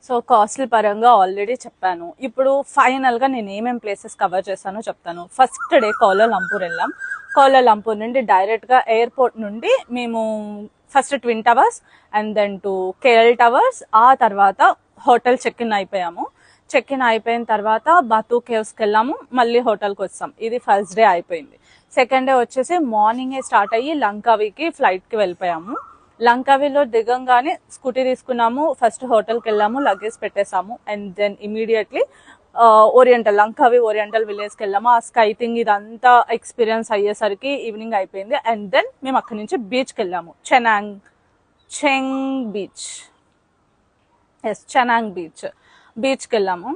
So కాస్ట్ల పరంగా already చెప్పాను. ఇప్పుడు ఫైనల్గా నేను ఏమేమి ప్లేసెస్ కవర్ చేస్తానో చెప్తాను. ఫస్ట్ డే కౌలాలంపూర్ వెళ్ళాం. కౌలాలంపూర్ నుండి డైరెక్ట్గా ఎయిర్పోర్ట్ నుండి మేము first twin towers and then to KL towers, ఆ తర్వాత హోటల్ చెక్ ఇన్ అయిపోయాము. చెక్ ఇన్ అయిపోయిన తర్వాత బాతు కేవ్స్కి వెళ్ళాము, మళ్ళీ హోటల్కి వచ్చాం. ఇది ఫస్ట్ డే అయిపోయింది. సెకండ్ డే వచ్చేసి మార్నింగే స్టార్ట్ అయ్యి లంకావికి ఫ్లైట్కి వెళ్ళిపోయాము. లంకావిలో దిగంగానే స్కూటీ తీసుకున్నాము, ఫస్ట్ హోటల్కి వెళ్ళాము, లగేజ్ పెట్టేసాము and then immediately oriental Langkawi oriental విలేజ్కి వెళ్ళాము. ఆ స్కైటింగ్ ఇదంతా ఎక్స్పీరియన్స్ అయ్యేసరికి ఈవినింగ్ అయిపోయింది. అండ్ దెన్ మేము అక్కడి నుంచి బీచ్కి వెళ్ళాము, చెంగ్ బీచ్, చెనాంగ్ బీచ్కి వెళ్ళాము.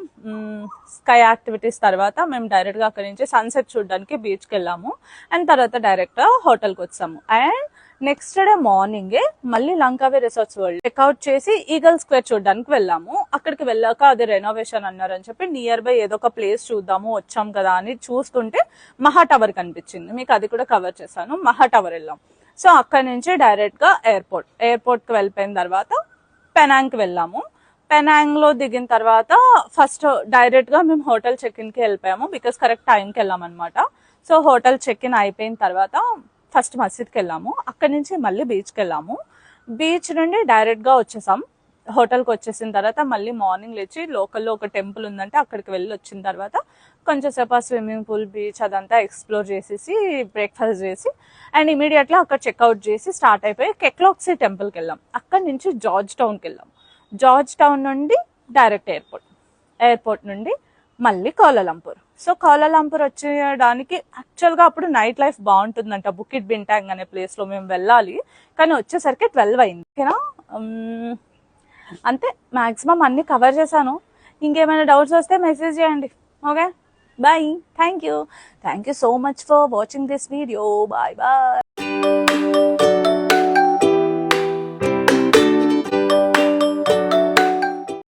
స్కై యాక్టివిటీస్ తర్వాత మేము డైరెక్ట్గా అక్కడి నుంచి సన్సెట్ చూడడానికి బీచ్కి వెళ్ళాము అండ్ తర్వాత డైరెక్ట్గా హోటల్కి వచ్చాము. అండ్ నెక్స్ట్ డే మార్నింగే మళ్ళీ లంకావి రిసార్ట్స్ వరల్డ్ చెక్అవుట్ చేసి ఈగల్ స్క్వేర్ చూడడానికి వెళ్ళాము. అక్కడికి వెళ్ళాక అది రెనోవేషన్ అన్నారని చెప్పి నియర్ బై ఏదో ఒక ప్లేస్ చూద్దాము వచ్చాం కదా అని చూస్తుంటే మహా టవర్ కనిపించింది. మీకు అది కూడా కవర్ చేశాను. మహా టవర్ వెళ్ళాం. సో అక్కడి నుంచి డైరెక్ట్గా ఎయిర్పోర్ట్కి వెళ్ళిపోయిన తర్వాత పెనాంగ్కి వెళ్ళాము. పెనాంగ్లో దిగిన తర్వాత ఫస్ట్ డైరెక్ట్గా మేము హోటల్ చెక్ ఇన్కి వెళ్ళిపోయాము, బికాస్ కరెక్ట్ టైంకి వెళ్ళామన్నమాట. సో హోటల్ చెక్ ఇన్ అయిపోయిన తర్వాత ఫస్ట్ మసీద్కి వెళ్ళాము. అక్కడి నుంచి మళ్ళీ బీచ్కి వెళ్ళాము. బీచ్ నుండి డైరెక్ట్గా వచ్చేసాం. హోటల్కి వచ్చేసిన తర్వాత మళ్ళీ మార్నింగ్ లేచి లోకల్లో ఒక టెంపుల్ ఉందంటే అక్కడికి వెళ్ళి వచ్చిన తర్వాత కొంచెం సేపు స్విమ్మింగ్ పూల్ బీచ్ అదంతా ఎక్స్ప్లోర్ చేసేసి బ్రేక్ఫాస్ట్ చేసి అండ్ ఇమీడియట్గా అక్కడ చెక్అవుట్ చేసి స్టార్ట్ అయిపోయి కెక్లాక్సీ టెంపుల్కి వెళ్ళాం. అక్కడి నుంచి జార్జ్ టౌన్కి వెళ్ళాం. జార్జ్ టౌన్ నుండి డైరెక్ట్ ఎయిర్పోర్ట్ నుండి మళ్ళీ కౌలాలంపూర్. సో కౌలాలంపూర్ వచ్చేయడానికి యాక్చువల్గా అప్పుడు నైట్ లైఫ్ బాగుంటుందంట. బుకిట్ బింటాంగ్ అనే ప్లేస్లో మేము వెళ్ళాలి, కానీ వచ్చేసరికి 12 అయింది. ఓకేనా, అంతే. మ్యాక్సిమం అన్ని కవర్ చేశాను. ఇంకేమైనా డౌట్స్ వస్తే మెసేజ్ చేయండి. Okay, bye. Thank you so much for watching this video. Bye.